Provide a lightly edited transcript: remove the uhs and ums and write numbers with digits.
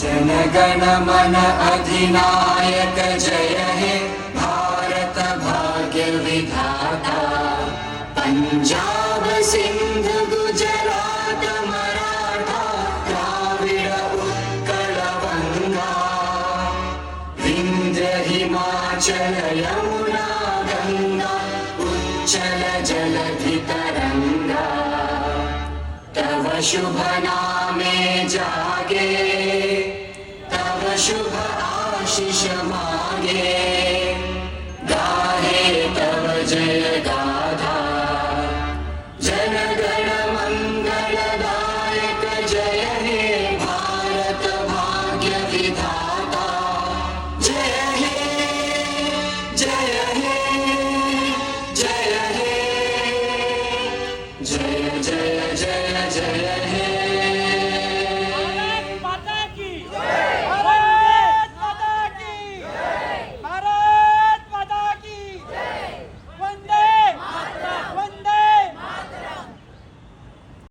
जनगण मन अधिनायक जय हे भारत भाग्य विधाता। पंजाब सिंध गुजरात मराठा द्राविड़ उत्कल बंगा। विंध्य हिमाचल यमुना गंगा उच्चल जलधि तरंगा। तव शुभ नामे जागे, तव शुभ आशीष मांगे।